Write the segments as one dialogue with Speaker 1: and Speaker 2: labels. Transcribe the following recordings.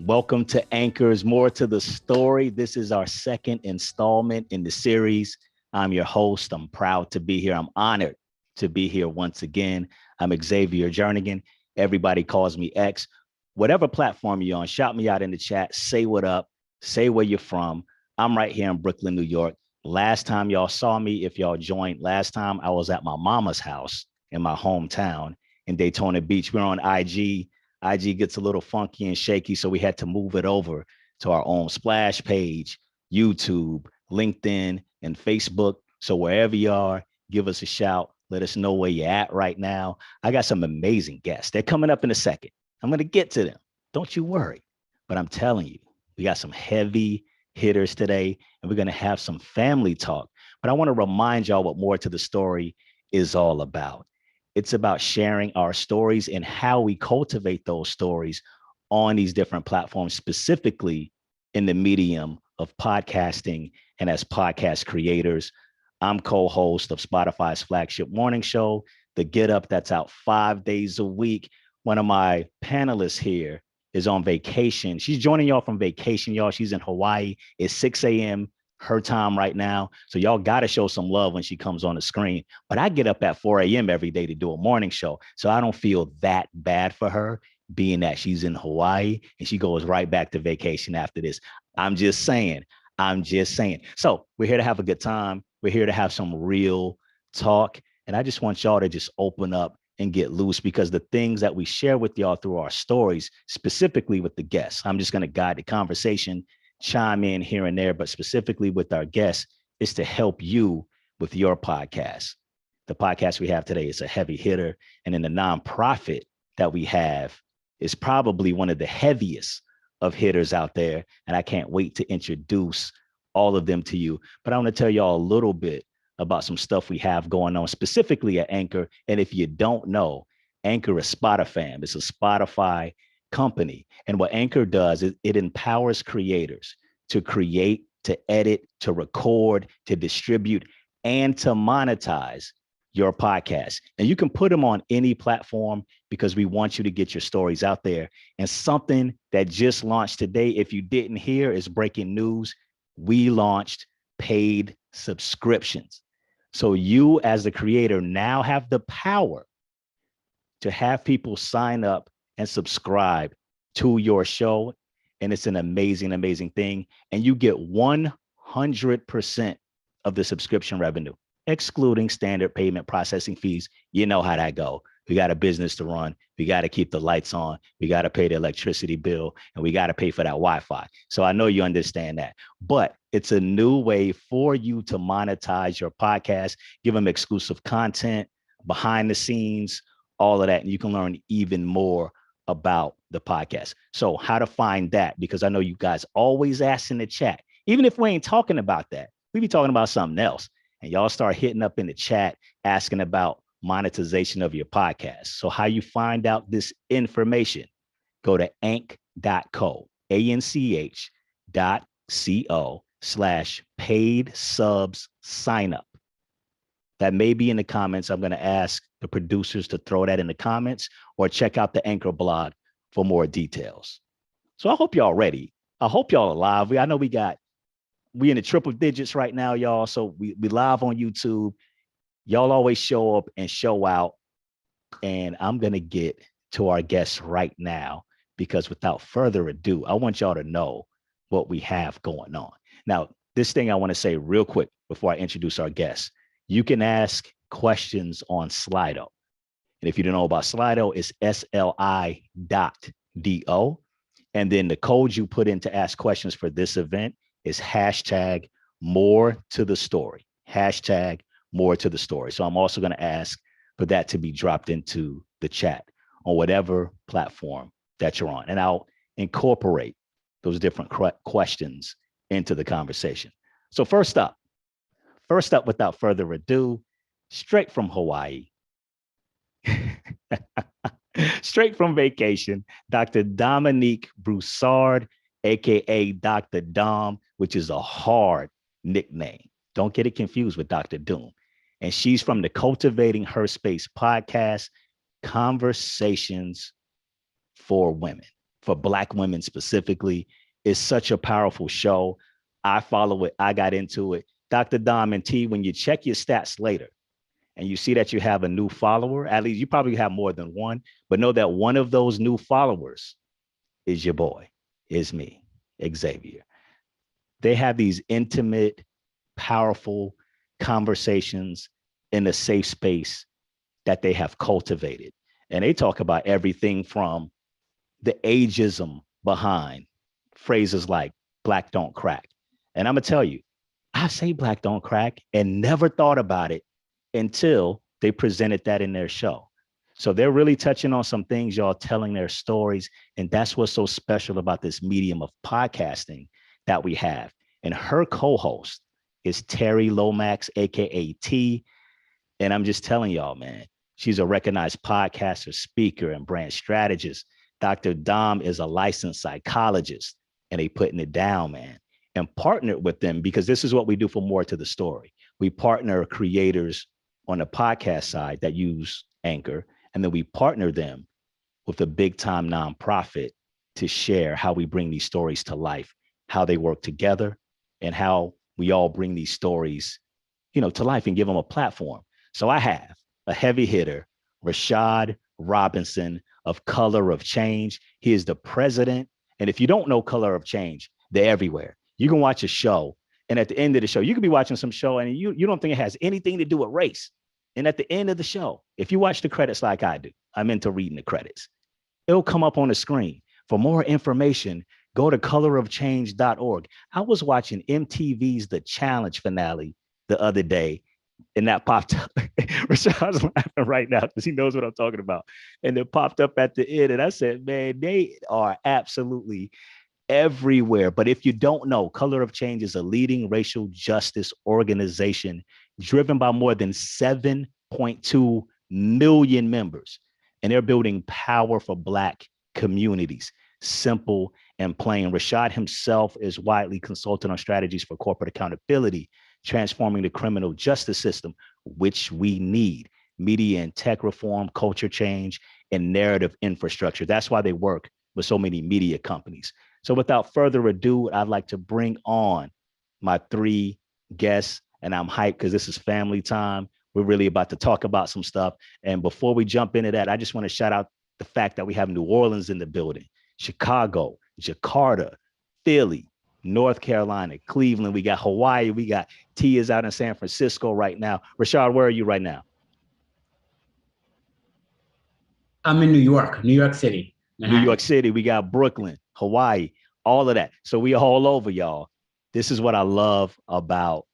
Speaker 1: Welcome to Anchors, More to the Story. This is our second installment in the series. I'm your host. I'm proud to be here. I'm honored to be here once again. I'm Xavier Jernigan. Everybody calls me X. Whatever platform you're on, shout me out in the chat. Say what up. Say where you're from. I'm right here in Brooklyn, New York. Last time y'all saw me, if y'all joined last time, I was at my mama's house in my hometown in Daytona Beach. We're on IG. IG gets a little funky and shaky, so we had to move it over to our own splash page, YouTube, LinkedIn, and Facebook. So wherever you are, give us a shout. Let us know where you're at right now. I got some amazing guests. They're coming up in a second. I'm going to get to them. Don't you worry. But I'm telling you, we got some heavy hitters today, and we're going to have some family talk. But I want to remind y'all what More to the Story is all about. It's about sharing our stories and how we cultivate those stories on these different platforms, specifically in the medium of podcasting and as podcast creators. I'm co-host of Spotify's flagship morning show, The Get Up, that's out 5 days a week. One of my panelists here is on vacation. She's joining y'all from vacation, y'all. She's in Hawaii. It's 6 a.m. her time right now. So y'all got to show some love when she comes on the screen. But I get up at 4 a.m. every day to do a morning show. So I don't feel that bad for her, being that she's in Hawaii and she goes right back to vacation after this. I'm just saying. I'm just saying. So we're here to have a good time. We're here to have some real talk. And I just want y'all to just open up and get loose, because the things that we share with y'all through our stories, specifically with the guests, I'm just going to guide the conversation, chime in here and there, but specifically with our guests, is to help you with your podcast. The podcast we have today is a heavy hitter, and in the nonprofit that we have is probably one of the heaviest of hitters out there. And I can't wait to introduce all of them to you. But I want to tell y'all a little bit about some stuff we have going on specifically at Anchor. And if you don't know, Anchor is Spotify. It's a Spotify company. And what Anchor does is it empowers creators to create, to edit, to record, to distribute, and to monetize your podcast. And you can put them on any platform because we want you to get your stories out there. And something that just launched today, if you didn't hear, is breaking news. We launched paid subscriptions. So you as the creator now have the power to have people sign up and subscribe to your show. And it's an amazing, amazing thing. And you get 100% of the subscription revenue, excluding standard payment processing fees. You know how that go. We got a business to run. We got to keep the lights on. We got to pay the electricity bill, and we got to pay for that Wi-Fi. So I know you understand that. But it's a new way for you to monetize your podcast, give them exclusive content, behind the scenes, all of that. And you can learn even more about the podcast. So how to find that, because I know you guys always ask in the chat, even if we ain't talking about that, we be talking about something else. And y'all start hitting up in the chat asking about monetization of your podcast. So how you find out this information, go to anch.co, anch.co/paid subs sign up. That may be in the comments. I'm going to ask the producers to throw that in the comments, or check out the Anchor blog for more details. So I hope y'all ready. I hope y'all are live. I know we in the triple digits right now, y'all. So we live on YouTube. Y'all always show up and show out. And I'm going to get to our guests right now, because without further ado, I want y'all to know what we have going on. Now, this thing I want to say real quick before I introduce our guests. You can ask questions on Slido. And if you don't know about Slido, it's SLI.do. And then the code you put in to ask questions for this event is hashtag more to the story. Hashtag more to the story. So I'm also going to ask for that to be dropped into the chat on whatever platform that you're on. And I'll incorporate those different questions into the conversation. So first up, without further ado, straight from Hawaii, straight from vacation, Dr. Dominique Broussard, aka Dr. Dom, which is a hard nickname. Don't get it confused with Dr. Doom. And she's from the Cultivating Her Space podcast, Conversations for Women. for Black women specifically. It's such a powerful show. I follow it. I got into it. Dr. Dom and T, when you check your stats later and you see that you have a new follower, at least you probably have more than one, but know that one of those new followers is your boy, is me, Xavier. They have these intimate, powerful conversations in a safe space that they have cultivated. And they talk about everything from the ageism behind phrases like black don't crack. And I'm gonna tell you, I say black don't crack and never thought about it until they presented that in their show. So they're really touching on some things, y'all, telling their stories. And that's what's so special about this medium of podcasting that we have. And her co-host is Terry Lomax, aka T. And I'm just telling y'all, man, she's a recognized podcaster, speaker, and brand strategist. Dr. Dom is a licensed psychologist, and they putting it down, man, and partnered with them because this is what we do for More to the Story. We partner creators on the podcast side that use Anchor, and then we partner them with a big time nonprofit to share how we bring these stories to life, how they work together, and how we all bring these stories, to life and give them a platform. So I have a heavy hitter, Rashad Robinson of Color of Change. He is the president. And if you don't know Color of Change, they're everywhere. You can watch a show, and at the end of the show, you could be watching some show and you don't think it has anything to do with race. And at the end of the show, if you watch the credits like I do, I'm into reading the credits. It'll come up on the screen. For more information, go to colorofchange.org. I was watching MTV's The Challenge finale the other day, and that popped up. Rashad's laughing right now because he knows what I'm talking about. And it popped up at the end, and I said, man, they are absolutely everywhere. But if you don't know, Color of Change is a leading racial justice organization driven by more than 7.2 million members. And they're building power for Black communities. Simple and plain. Rashad himself is widely consulted on strategies for corporate accountability, transforming the criminal justice system, which we need, media and tech reform, culture change, and narrative infrastructure. That's why they work with so many media companies. So without further ado, I'd like to bring on my three guests, and I'm hyped because this is family time. We're really about to talk about some stuff. And before we jump into that, I just want to shout out the fact that we have New Orleans in the building, Chicago, Jakarta, Philly, North Carolina, Cleveland. We got Hawaii. We got T is out in San Francisco right now. Rashad, where are you right now?
Speaker 2: I'm in New York City.
Speaker 1: Manhattan. New York City. We got Brooklyn, Hawaii, all of that. So we all over, y'all. This is what I love about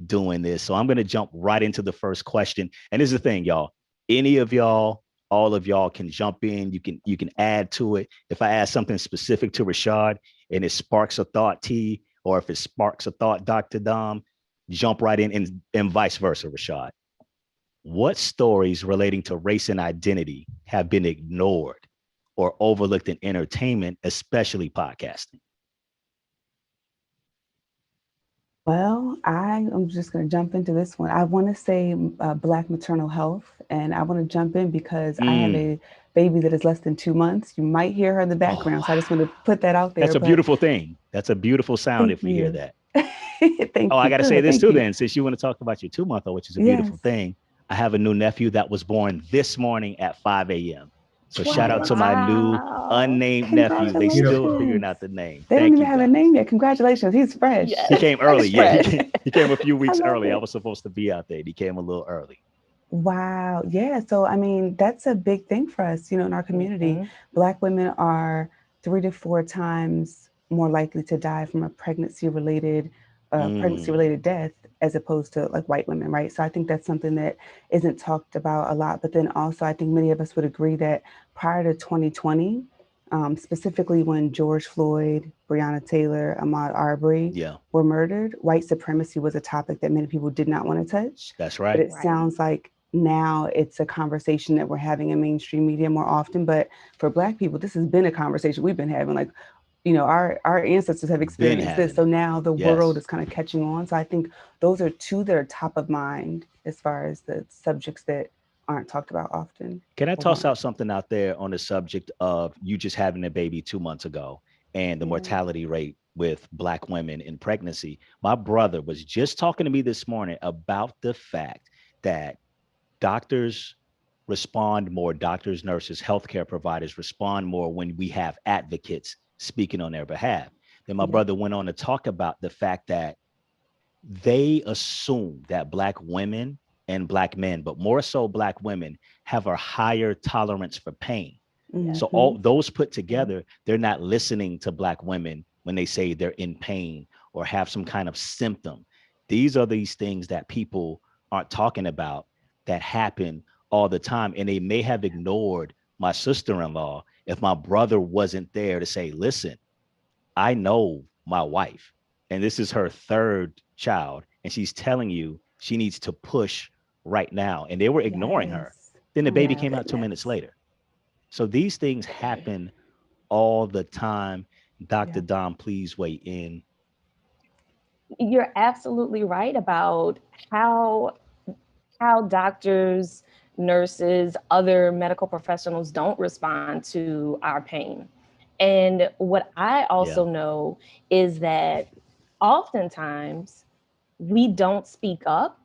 Speaker 1: doing this. So I'm going to jump right into the first question. And this is the thing, y'all. Any of y'all, all of y'all can jump in. You can add to it. If I ask something specific to Rashad and it sparks a thought, T, or if it sparks a thought, Dr. Dom, jump right in and vice versa, Rashad. What stories relating to race and identity have been ignored or overlooked in entertainment, especially podcasting?
Speaker 3: Well, I am just going to jump into this one. I want to say Black maternal health, and I want to jump in because I have a baby that is less than 2 months. You might hear her in the background, so I just want to put that out there.
Speaker 1: That's a beautiful thing. That's a beautiful sound if we hear that.
Speaker 3: Thank you.
Speaker 1: I got to say this too then, since you want to talk about your 2-month-old, which is a beautiful thing. I have a new nephew that was born this morning at 5 a.m. So shout out to my new unnamed nephew. They still figuring out the name.
Speaker 3: They don't even have a name yet. Congratulations. He's fresh.
Speaker 1: Yes. He came early. Yeah, he came a few weeks early. I was supposed to be out there. He came a little early.
Speaker 3: Wow. Yeah. So, I mean, that's a big thing for us, in our community. Mm-hmm. Black women are 3 to 4 times more likely to die from a pregnancy-related death as opposed to like white women, right? So I think that's something that isn't talked about a lot. But then also, I think many of us would agree that prior to 2020, specifically when George Floyd, Breonna Taylor, Ahmaud Arbery were murdered, white supremacy was a topic that many people did not want to touch.
Speaker 1: That's right.
Speaker 3: But it sounds like now it's a conversation that we're having in mainstream media more often. But for Black people, this has been a conversation we've been having. Like, our ancestors have experienced this. So now the world is kind of catching on. So I think those are two that are top of mind as far as the subjects that aren't talked about often.
Speaker 1: Can I toss out something out there on the subject of you just having a baby 2 months ago and the mortality rate with Black women in pregnancy? My brother was just talking to me this morning about the fact that doctors respond more, doctors, nurses, healthcare providers respond more when we have advocates speaking on their behalf. Then my brother went on to talk about the fact that they assume that Black women and Black men, but more so Black women, have a higher tolerance for pain. So all those put together, they're not listening to Black women when they say they're in pain or have some kind of symptom. These are these things that people aren't talking about that happen all the time. And they may have ignored my sister-in-law if my brother wasn't there to say, listen, I know my wife, and this is her third child, and she's telling you she needs to push right now. And they were ignoring her. Then the baby came out 2 minutes later. So these things happen all the time. Dr. Dom, please weigh in.
Speaker 4: You're absolutely right about how doctors, nurses, other medical professionals don't respond to our pain. And what I also know is that oftentimes we don't speak up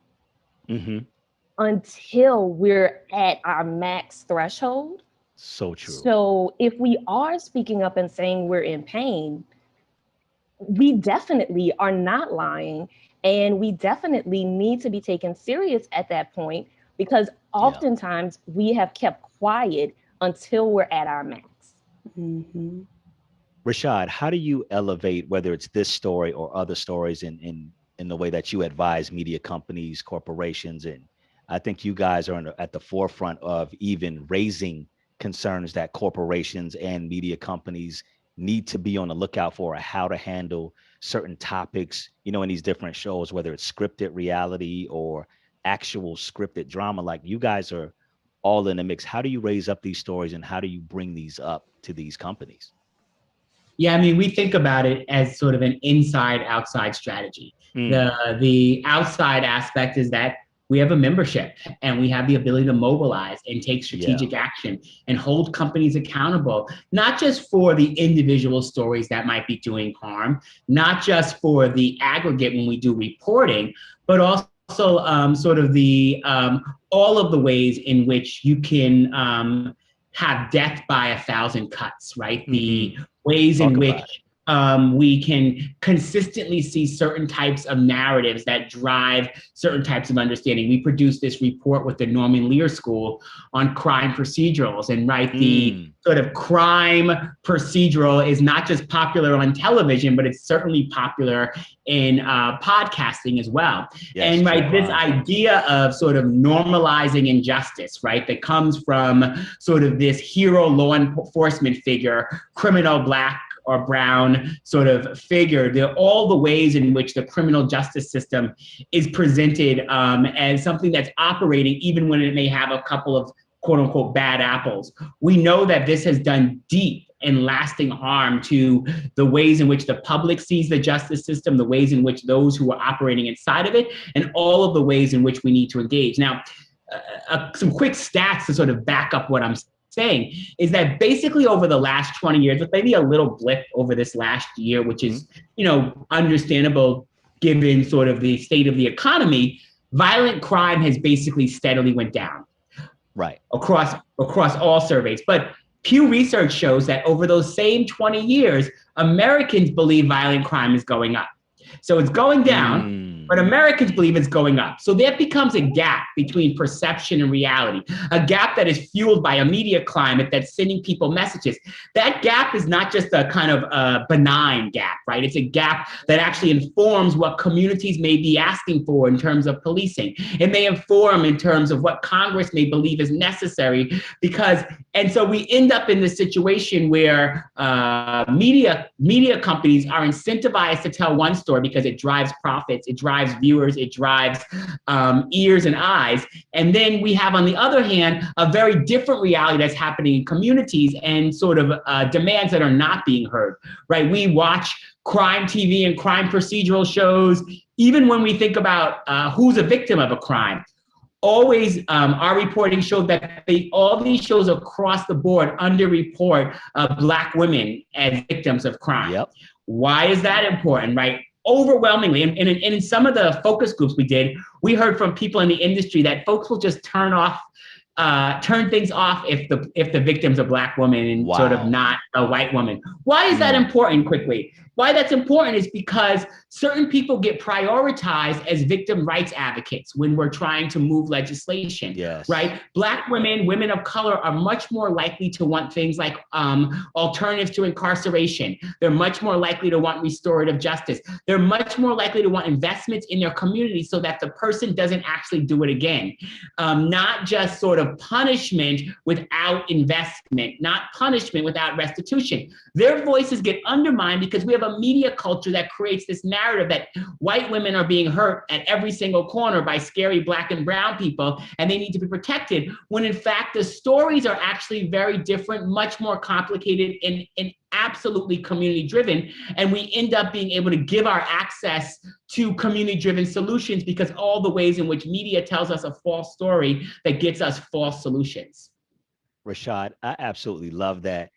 Speaker 4: until we're at our max threshold.
Speaker 1: So true.
Speaker 4: So if we are speaking up and saying we're in pain, we definitely are not lying, and we definitely need to be taken serious at that point, because oftentimes we have kept quiet until we're at our max.
Speaker 1: Rashad, how do you elevate, whether it's this story or other stories, in the way that you advise media companies, corporations, and I think you guys are at the forefront of even raising concerns that corporations and media companies need to be on the lookout for, how to handle certain topics, you know, in these different shows, whether it's scripted reality or actual scripted drama. Like, you guys are all in the mix. How do you raise up these stories, and how do you bring these up to these companies?
Speaker 2: Yeah, I mean, we think about it as sort of an inside-outside strategy. The outside aspect is that we have a membership and we have the ability to mobilize and take strategic action and hold companies accountable, not just for the individual stories that might be doing harm, not just for the aggregate when we do reporting, but also sort of the all of the ways in which you can have death by 1,000 cuts, right? The ways in which we can consistently see certain types of narratives that drive certain types of understanding. We produced this report with the Norman Lear School on crime procedurals, and the sort of crime procedural is not just popular on television, but it's certainly popular in podcasting as well.
Speaker 1: Yes,
Speaker 2: and this idea of sort of normalizing injustice, right, that comes from sort of this hero law enforcement figure, criminal Black or brown sort of figure. They're all the ways in which the criminal justice system is presented as something that's operating even when it may have a couple of quote unquote bad apples. We know that this has done deep and lasting harm to the ways in which the public sees the justice system, the ways in which those who are operating inside of it, and all of the ways in which we need to engage. Now, some quick stats to sort of back up what I'm saying is that basically over the last 20 years, with maybe a little blip over this last year, which is, you know, understandable given sort of the state of the economy, violent crime has basically steadily went down.
Speaker 1: Right.
Speaker 2: Across all surveys. But Pew Research shows that over those same 20 years, Americans believe violent crime is going up. So it's going down, but Americans believe it's going up. So that becomes a gap between perception and reality, a gap that is fueled by a media climate that's sending people messages. That gap is not just a kind of benign gap, right? It's a gap that actually informs what communities may be asking for in terms of policing. It may inform in terms of what Congress may believe is necessary and so we end up in this situation where media companies are incentivized to tell one story because it drives profits, it drives viewers, it drives ears and eyes. And then we have, on the other hand, a very different reality that's happening in communities and sort of demands that are not being heard, right? We watch crime TV and crime procedural shows, even when we think about who's a victim of a crime. always, our reporting showed that all these shows across the board underreport Black women as victims of crime.
Speaker 1: Yep.
Speaker 2: Why is that important, right? Overwhelmingly, and in some of the focus groups we did, we heard from people in the industry that folks will just turn things off if the victim's a Black woman and sort of not a white woman. Why is that important? Quickly, why that's important is because certain people get prioritized as victim rights advocates when we're trying to move legislation.
Speaker 1: Yes.
Speaker 2: Right? Black women, women of color are much more likely to want things like alternatives to incarceration. They're much more likely to want restorative justice. They're much more likely to want investments in their community so that the person doesn't actually do it again. Not just sort of punishment without investment, not punishment without restitution. Their voices get undermined because we have a media culture that creates this narrative that white women are being hurt at every single corner by scary Black and brown people, and they need to be protected, when in fact the stories are actually very different, much more complicated, and absolutely community driven. And we end up being able to give our access to community driven solutions because all the ways in which media tells us a false story that gets us false solutions.
Speaker 1: Rashad, I absolutely love that.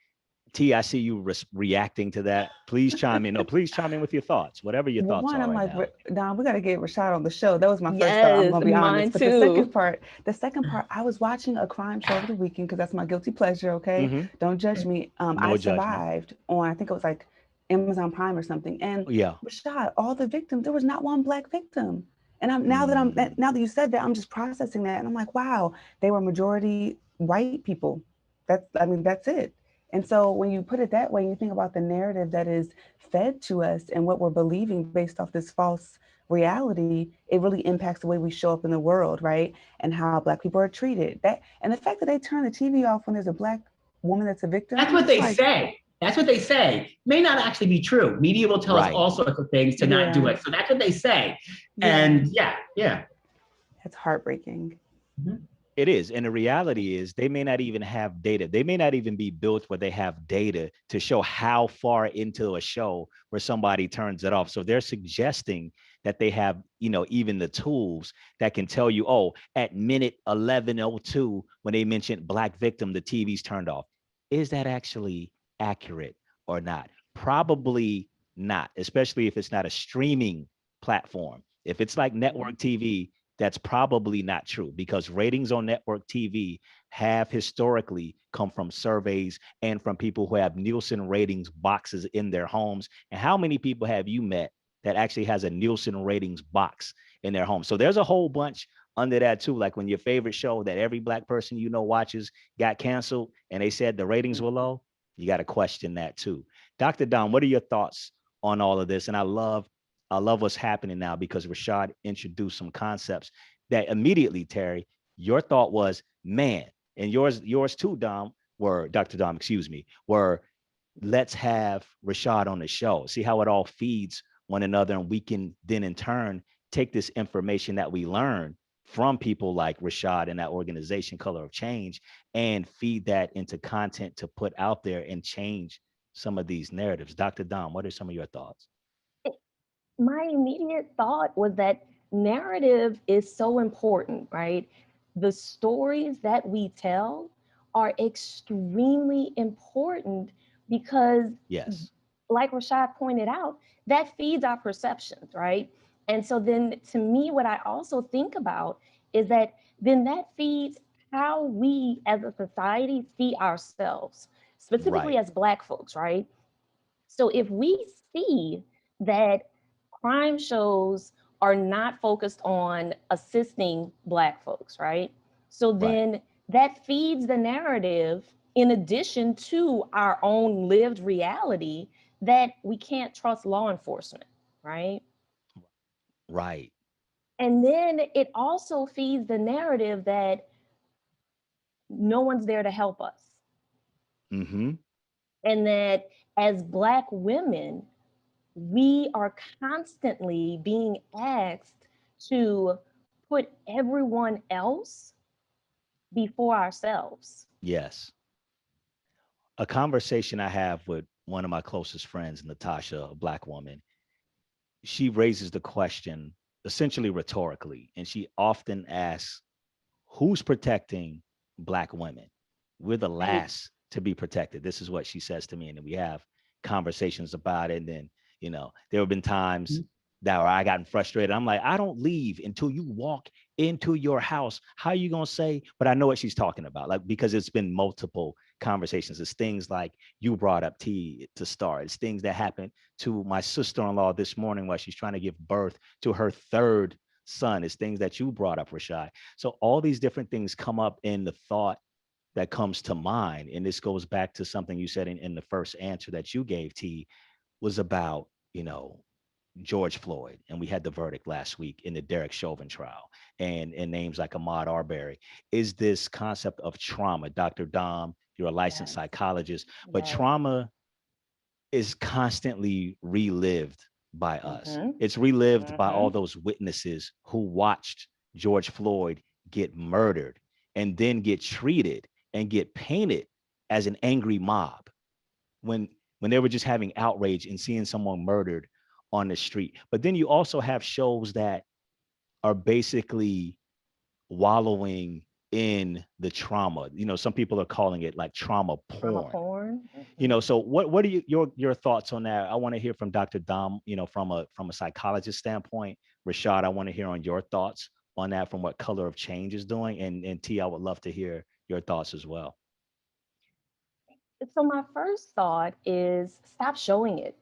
Speaker 1: T, I see you reacting to that. Please chime in. No, please chime in with your thoughts, whatever your thoughts are.
Speaker 3: I'm
Speaker 1: right
Speaker 3: like,
Speaker 1: now.
Speaker 3: Don, we got to get Rashad on the show. That was my first thought. I'm going to be honest. But the second part, I was watching a crime show over the weekend because that's my guilty pleasure. Okay. Don't judge me. I survived on, I think it was like Amazon Prime or something. And Rashad, all the victims, there was not one Black victim. And now that you said that, I'm just processing that. And I'm like, wow, they were majority white people. That's it. And so when you put it that way, you think about the narrative that is fed to us and what we're believing based off this false reality, it really impacts the way we show up in the world, right? And how Black people are treated. And the fact that they turn the TV off when there's a Black woman that's a victim.
Speaker 2: That's what they say. That's what they say. May not actually be true. Media will tell us all sorts of things to not do it. So that's what they say. And yeah.
Speaker 3: That's heartbreaking.
Speaker 1: It is. And the reality is they may not even have data. They may not even be built where they have data to show how far into a show where somebody turns it off. So they're suggesting that they have, even the tools that can tell you, oh, at minute 11:02, when they mentioned Black victim, the TV's turned off. Is that actually accurate or not? Probably not, especially if it's not a streaming platform. If it's like network TV, that's probably not true because ratings on network TV have historically come from surveys and from people who have Nielsen ratings boxes in their homes. And how many people have you met that actually has a Nielsen ratings box in their home? So there's a whole bunch under that too. Like when your favorite show that every Black person watches got canceled and they said the ratings were low, you got to question that too. Dr. Don, what are your thoughts on all of this? And I love what's happening now because Rashad introduced some concepts that immediately, Terry, your thought was, man, and yours too, Dr. Dom, were let's have Rashad on the show. See how it all feeds one another, and we can then in turn take this information that we learn from people like Rashad and that organization, Color of Change, and feed that into content to put out there and change some of these narratives. Dr. Dom, what are some of your thoughts?
Speaker 4: My immediate thought was that narrative is so important, right? The stories that we tell are extremely important because, like Rashad pointed out, that feeds our perceptions, right? And so then to me, what I also think about is that then that feeds how we as a society see ourselves, specifically as Black folks, right? So if we see that crime shows are not focused on assisting Black folks, right? So then that feeds the narrative in addition to our own lived reality that we can't trust law enforcement, right?
Speaker 1: Right.
Speaker 4: And then it also feeds the narrative that no one's there to help us.
Speaker 1: Mm-hmm.
Speaker 4: And that as Black women, we are constantly being asked to put everyone else before ourselves.
Speaker 1: Yes. A conversation I have with one of my closest friends, Natasha, a Black woman, she raises the question essentially rhetorically, and she often asks who's protecting Black women? We're the last to be protected. This is what she says to me. And then we have conversations about it. And then, you know, there have been times that where I gotten frustrated. I'm like, I don't leave until you walk into your house. How are you going to say? But I know what she's talking about, like, because it's been multiple conversations. It's things like you brought up T to start. It's things that happened to my sister-in-law this morning while she's trying to give birth to her third son. It's things that you brought up, Rashad. So all these different things come up in the thought that comes to mind. And this goes back to something you said in the first answer that you gave, T, was about, you know, George Floyd. And we had the verdict last week in the Derek Chauvin trial, and names like Ahmaud Arbery. Is this concept of trauma? Dr. Dom, you're a licensed psychologist, but trauma is constantly relived by us. It's relived by all those witnesses who watched George Floyd get murdered and then get treated and get painted as an angry mob when they were just having outrage and seeing someone murdered on the street. But then you also have shows that are basically wallowing in the trauma. You know, some people are calling it like trauma porn. You know, so what are your thoughts on that? I want to hear from Dr. Dom, you know, from a psychologist standpoint. Rashad, I want to hear on your thoughts on that, from what Color of Change is doing. And T, I would love to hear your thoughts as well.
Speaker 4: So my first thought is stop showing it,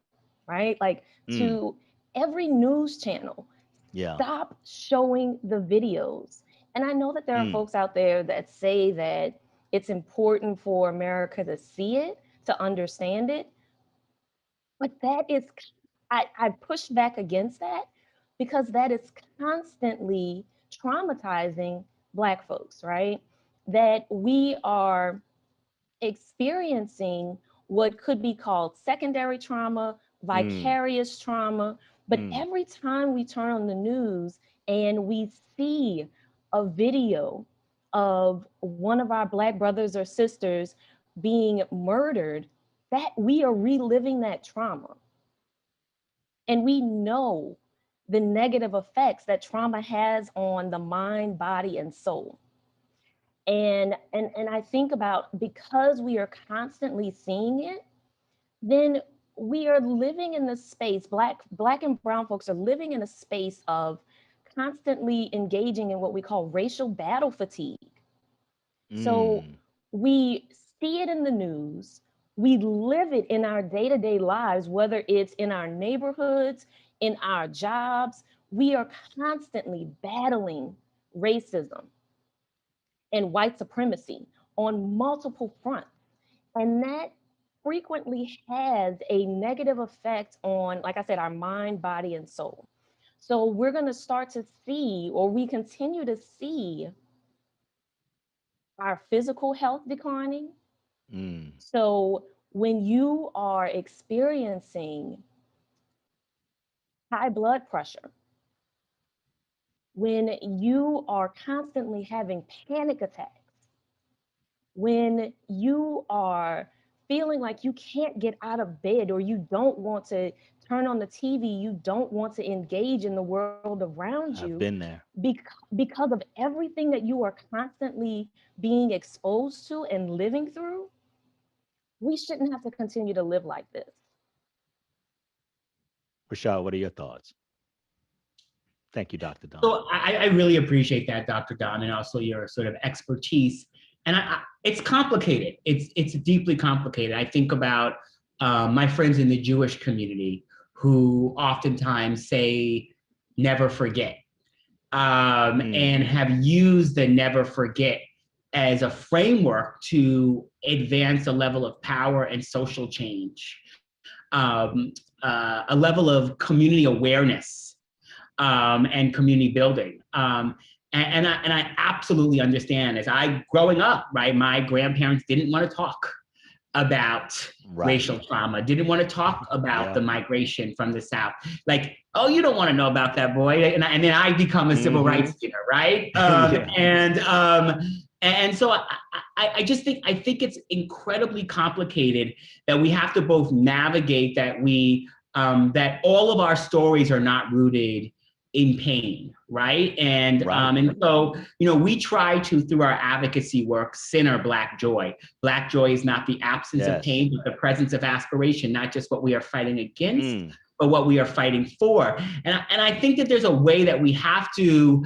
Speaker 4: right? Like to every news channel, stop showing the videos. And I know that there are folks out there that say that it's important for America to see it, to understand it. But that is, I push back against that, because that is constantly traumatizing Black folks, right? That we are experiencing what could be called secondary trauma, vicarious trauma. But every time we turn on the news and we see a video of one of our Black brothers or sisters being murdered, that we are reliving that trauma. And we know the negative effects that trauma has on the mind, body, and soul. And I think about, because we are constantly seeing it, then we are living in this space, Black and brown folks are living in a space of constantly engaging in what we call racial battle fatigue. So we see it in the news, we live it in our day-to-day lives, whether it's in our neighborhoods, in our jobs. We are constantly battling racism and white supremacy on multiple fronts. And that frequently has a negative effect on, like I said, our mind, body, and soul. So we're going to start to see, or we continue to see, our physical health declining. So when you are experiencing high blood pressure, when you are constantly having panic attacks, when you are feeling like you can't get out of bed, or you don't want to turn on the TV, you don't want to engage in the world around you.
Speaker 1: I've been there.
Speaker 4: Because of everything that you are constantly being exposed to and living through, we shouldn't have to continue to live like this.
Speaker 1: Rashad, what are your thoughts? Thank you, Dr. Dom.
Speaker 2: So I really appreciate that, Dr. Dom, and also your sort of expertise. And it's complicated. It's deeply complicated. I think about my friends in the Jewish community who oftentimes say, never forget, and have used the never forget as a framework to advance a level of power and social change, a level of community awareness and community building. And I absolutely understand. Growing up, right, my grandparents didn't want to talk about racial trauma, didn't want to talk about the migration from the South. Like, oh, you don't want to know about that, boy. And then I become a civil rights leader, right? And so I just think it's incredibly complicated that we have to both navigate that that all of our stories are not rooted in pain, right? And
Speaker 1: Right.
Speaker 2: and so, we try to, through our advocacy work, center Black joy. Black joy is not the absence of
Speaker 1: Yes.
Speaker 2: pain, but the presence of aspiration, not just what we are fighting against,
Speaker 1: Mm.
Speaker 2: but what we are fighting for. And I think that there's a way that we have to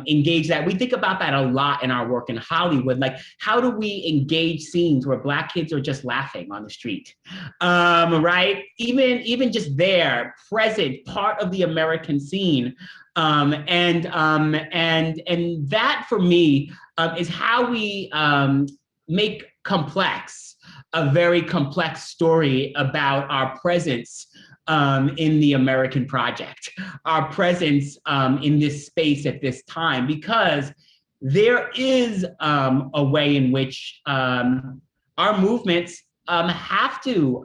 Speaker 2: engage that. We think about that a lot in our work in Hollywood. Like, how do we engage scenes where Black kids are just laughing on the street, right? Even just there, present, part of the American scene. And that for me is how we make complex a very complex story about our presence in the American project, our presence in this space at this time, because there is a way in which our movements have to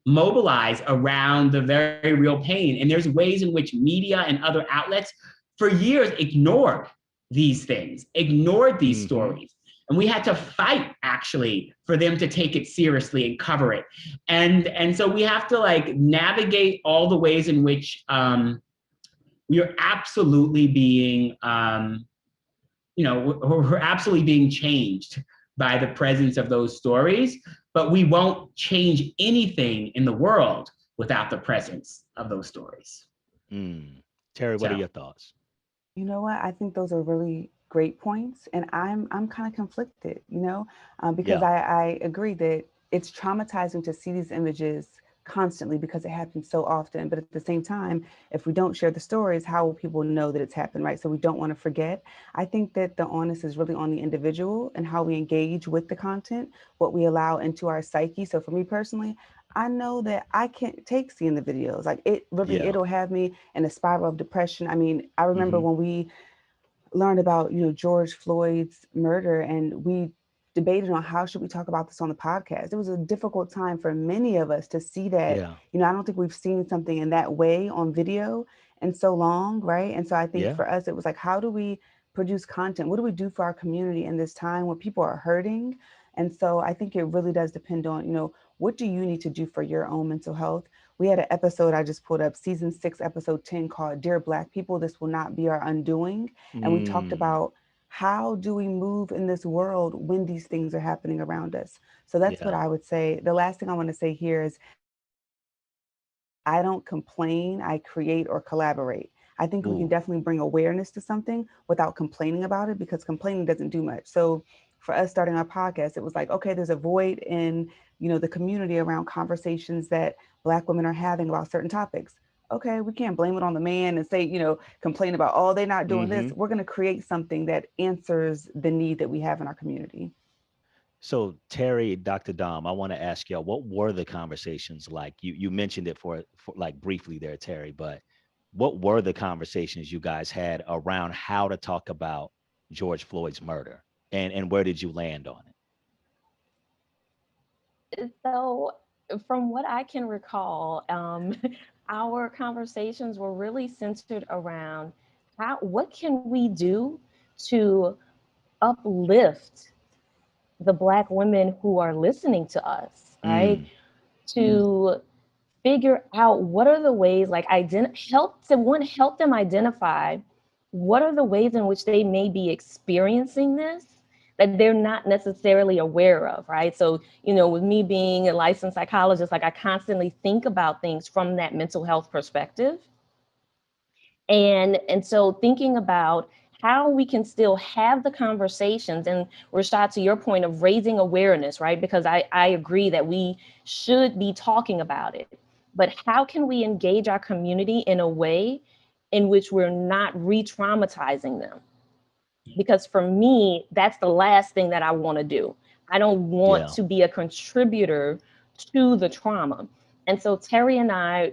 Speaker 2: mobilize around the very real pain. And there's ways in which media and other outlets for years ignored these things, ignored these stories. And we had to fight, actually, for them to take it seriously and cover it. And so we have to navigate all the ways in which we are absolutely being, we're absolutely being changed by the presence of those stories, but we won't change anything in the world without the presence of those stories.
Speaker 1: Terry, what are your thoughts?
Speaker 3: You know what? I think those are really great points, and I'm kind of conflicted, because I agree that it's traumatizing to see these images constantly because it happens so often. But at the same time, if we don't share the stories, how will people know that it's happened, right? So we don't want to forget. I think that the onus is really on the individual and how we engage with the content, what we allow into our psyche. So for me personally, I know that I can't take seeing the videos. Like, it really, it'll have me in a spiral of depression. I mean, I remember when we learned about, George Floyd's murder, and we debated on how should we talk about this on the podcast. It was a difficult time for many of us to see that. I don't think we've seen something in that way on video in so long, right? And so I think for us, it was like, how do we produce content? What do we do for our community in this time where people are hurting? And so I think it really does depend on, what do you need to do for your own mental health? We had an episode I just pulled up, season 6, episode 10, called Dear Black People, This Will Not Be Our Undoing. And we talked about how do we move in this world when these things are happening around us. So that's what I would say. The last thing I want to say here is, I don't complain, I create or collaborate. I think we can definitely bring awareness to something without complaining about it, because complaining doesn't do much. So for us starting our podcast, it was like, okay, there's a void in, the community around conversations that Black women are having about certain topics. Okay, we can't blame it on the man and say, complain about, oh, they're not doing this. We're going to create something that answers the need that we have in our community.
Speaker 1: So Terry, Dr. Dom, I want to ask y'all, what were the conversations like? You mentioned it for like briefly there, Terry, but what were the conversations you guys had around how to talk about George Floyd's murder, and where did you land on it?
Speaker 4: So from what I can recall, our conversations were really centered around what can we do to uplift the Black women who are listening to us, right? To figure out what are the ways, help them identify what are the ways in which they may be experiencing this that they're not necessarily aware of, right? So, with me being a licensed psychologist, I constantly think about things from that mental health perspective. And so thinking about how we can still have the conversations, and Rashad, to your point of raising awareness, right? Because I agree that we should be talking about it, but how can we engage our community in a way in which we're not re-traumatizing them? Because for me, that's the last thing that I want to do. I don't want to be a contributor to the trauma. And so Terry and I,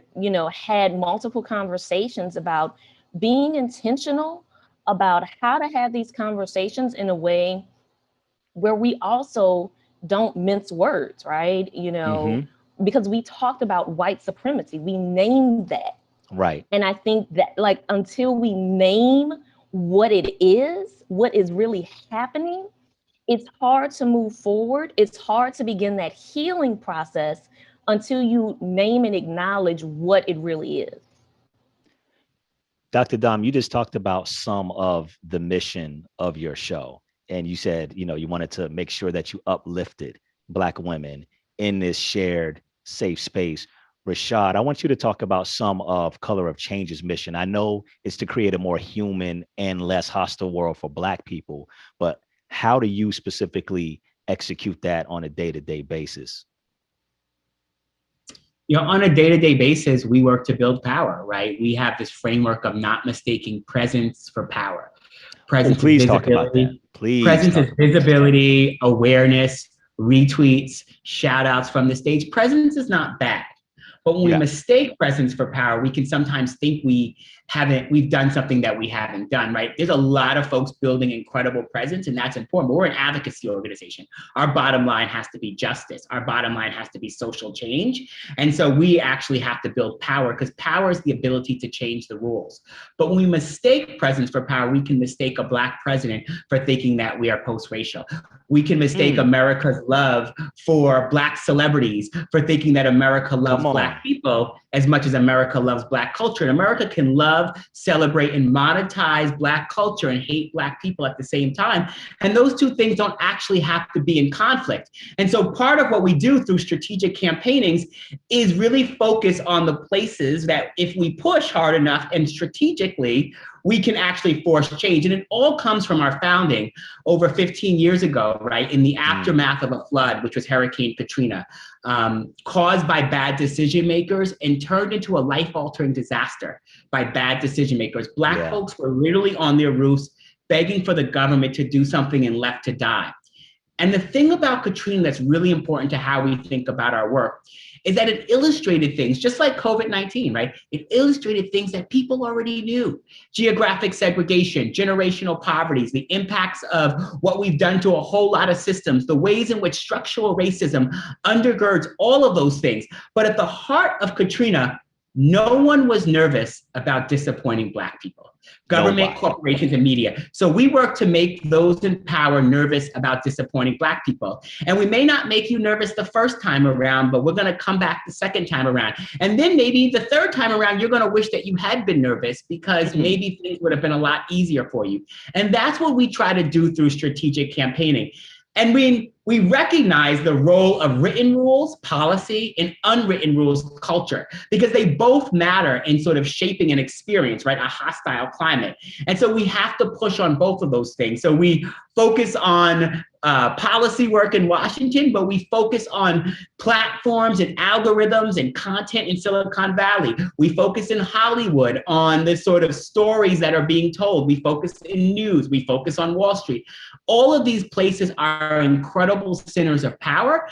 Speaker 4: had multiple conversations about being intentional about how to have these conversations in a way where we also don't mince words, right? Because we talked about white supremacy, we named that.
Speaker 1: Right.
Speaker 4: And I think that until we name what it is, what is really happening, it's hard to move forward. It's hard to begin that healing process until you name and acknowledge what it really is.
Speaker 1: Dr. Dom, you just talked about some of the mission of your show. And you said, you wanted to make sure that you uplifted Black women in this shared safe space. Rashad, I want you to talk about some of Color of Change's mission. I know it's to create a more human and less hostile world for Black people, but how do you specifically execute that on a day-to-day basis?
Speaker 2: On a day-to-day basis, we work to build power, right? We have this framework of not mistaking presence for power. Presence
Speaker 1: please
Speaker 2: is
Speaker 1: talk about that. Please.
Speaker 2: Presence is visibility, awareness, retweets, shout outs from the stage. Presence is not bad. But when we mistake presence for power, we can sometimes think we've done something that we haven't done, right? There's a lot of folks building incredible presence, and that's important. But we're an advocacy organization. Our bottom line has to be justice. Our bottom line has to be social change. And so we actually have to build power, because power is the ability to change the rules. But when we mistake presence for power, we can mistake a Black president for thinking that we are post-racial. We can mistake America's love for Black celebrities for thinking that America loves Black people as much as America loves Black culture. And America can love, celebrate, and monetize Black culture and hate Black people at the same time. And those two things don't actually have to be in conflict. And so part of what we do through strategic campaignings is really focus on the places that if we push hard enough and strategically, we can actually force change. And it all comes from our founding over 15 years ago, right? In the aftermath of a flood, which was Hurricane Katrina, caused by bad decision makers and turned into a life-altering disaster by bad decision makers. Black folks were literally on their roofs begging for the government to do something and left to die. And the thing about Katrina that's really important to how we think about our work is that it illustrated things, just like COVID-19, right? It illustrated things that people already knew. Geographic segregation, generational poverties, the impacts of what we've done to a whole lot of systems, the ways in which structural racism undergirds all of those things. But at the heart of Katrina, no one was nervous about disappointing Black people. Government, corporations, and media. So we work to make those in power nervous about disappointing Black people. And we may not make you nervous the first time around, but we're going to come back the second time around. And then maybe the third time around, you're going to wish that you had been nervous, because maybe things would have been a lot easier for you. And that's what we try to do through strategic campaigning. And we recognize the role of written rules, policy, and unwritten rules, culture, because they both matter in sort of shaping an experience, right? A hostile climate. And so we have to push on both of those things. So we focus on policy work in Washington, but we focus on platforms and algorithms and content in Silicon Valley. We focus in Hollywood on the sort of stories that are being told. We focus in news. We focus on Wall Street. All of these places are incredible centers of power,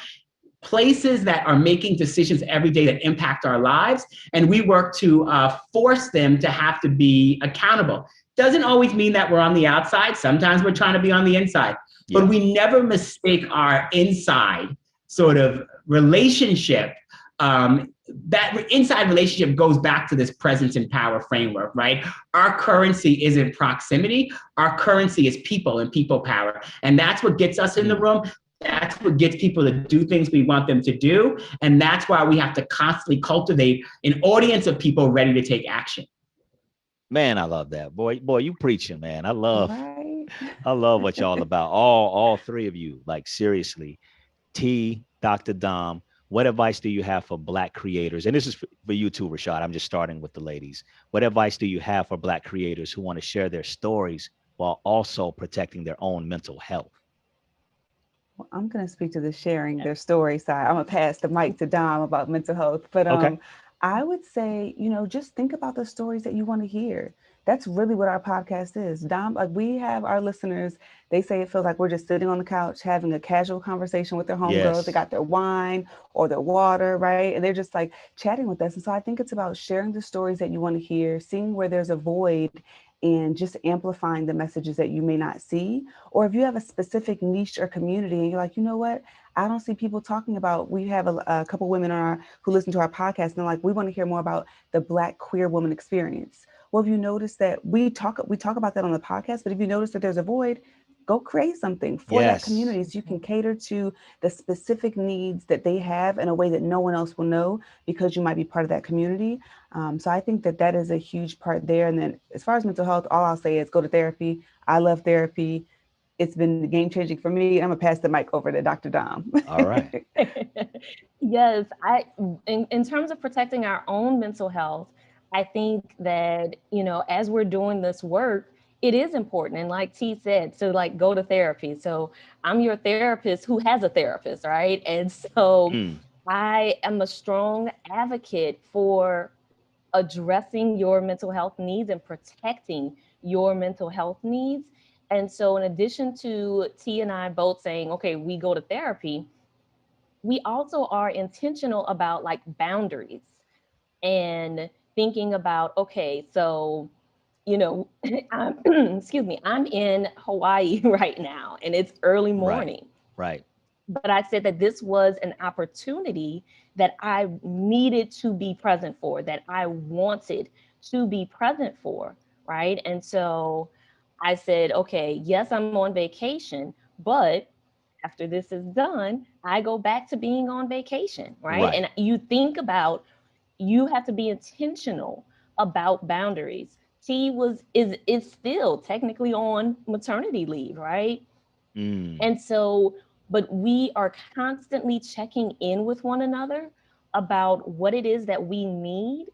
Speaker 2: places that are making decisions every day that impact our lives. And we work to force them to have to be accountable. Doesn't always mean that we're on the outside. Sometimes we're trying to be on the inside. But we never mistake our inside sort of relationship. That inside relationship goes back to this presence and power framework, right? Our currency isn't proximity. Our currency is people and people power. And that's what gets us in the room. That's what gets people to do things we want them to do. And that's why we have to constantly cultivate an audience of people ready to take action.
Speaker 1: Man, I love that. Boy, you preaching, man. I love what y'all about. All three of you, like seriously. T, Dr. Dom, what advice do you have for Black creators? And this is for you too, Rashad. I'm just starting with the ladies. What advice do you have for Black creators who want to share their stories while also protecting their own mental health?
Speaker 3: Well, I'm going to speak to the sharing their story side. I'm going to pass the mic to Dom about mental health. But I would say, just think about the stories that you want to hear. That's really what our podcast is. Dom, like we have our listeners, they say it feels like we're just sitting on the couch having a casual conversation with their homegirls. They got their wine or their water, right? And they're just like chatting with us. And so I think it's about sharing the stories that you want to hear, seeing where there's a void, and just amplifying the messages that you may not see. Or if you have a specific niche or community and you're like, you know what? I don't see people talking about, we have a couple women who listen to our podcast and they're like, we want to hear more about the Black queer woman experience. Well, if you notice that we talk about that on the podcast, but if you notice that there's a void, go create something for that community so you can cater to the specific needs that they have in a way that no one else will know because you might be part of that community. So I think that is a huge part there. And then as far as mental health, all I'll say is go to therapy. I love therapy. It's been game changing for me. I'm gonna pass the mic over to Dr. Dom.
Speaker 1: All right.
Speaker 4: Yes, in terms of protecting our own mental health, I think that, you know, as we're doing this work, it is important. And like T said, so like go to therapy. So I'm your therapist who has a therapist, right? And so I am a strong advocate for addressing your mental health needs and protecting your mental health needs. And so in addition to T and I both saying, okay, we go to therapy, we also are intentional about like boundaries and thinking about, okay, so, you know, excuse me, I'm in Hawaii right now and it's early morning.
Speaker 1: Right.
Speaker 4: But I said that this was an opportunity that I needed to be present for, that I wanted to be present for, right? And so I said, okay, yes, I'm on vacation, but after this is done, I go back to being on vacation, right? And you think about, you have to be intentional about boundaries. T is still technically on maternity leave, right? And so, but we are constantly checking in with one another about what it is that we need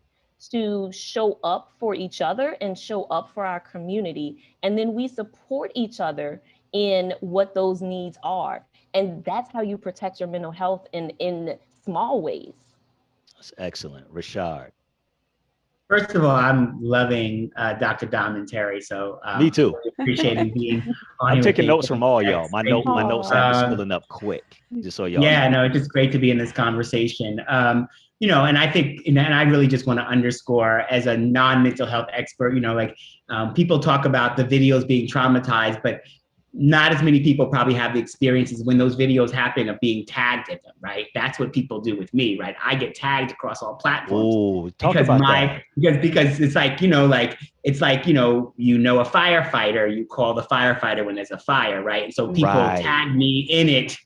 Speaker 4: to show up for each other and show up for our community. And then we support each other in what those needs are. And that's how you protect your mental health in small ways.
Speaker 1: That's excellent. Rashard.
Speaker 2: First of all, I'm loving Dr. Dom and Terry. So
Speaker 1: me too.
Speaker 2: Really appreciating being on.
Speaker 1: I'm taking notes from all y'all. My notes have been filling up quick. Just so y'all.
Speaker 2: Yeah, no, it's just great to be in this conversation. You know, and I think, and I really just want to underscore as a non-mental health expert, you know, like people talk about the videos being traumatized, but not as many people probably have the experiences when those videos happen of being tagged in them, right? That's what people do with me, right? I get tagged across all platforms.
Speaker 1: Oh, talk about that.
Speaker 2: Because it's like, you know, like, it's like, you know, a firefighter, you call the firefighter when there's a fire, right? And so people tag me in it,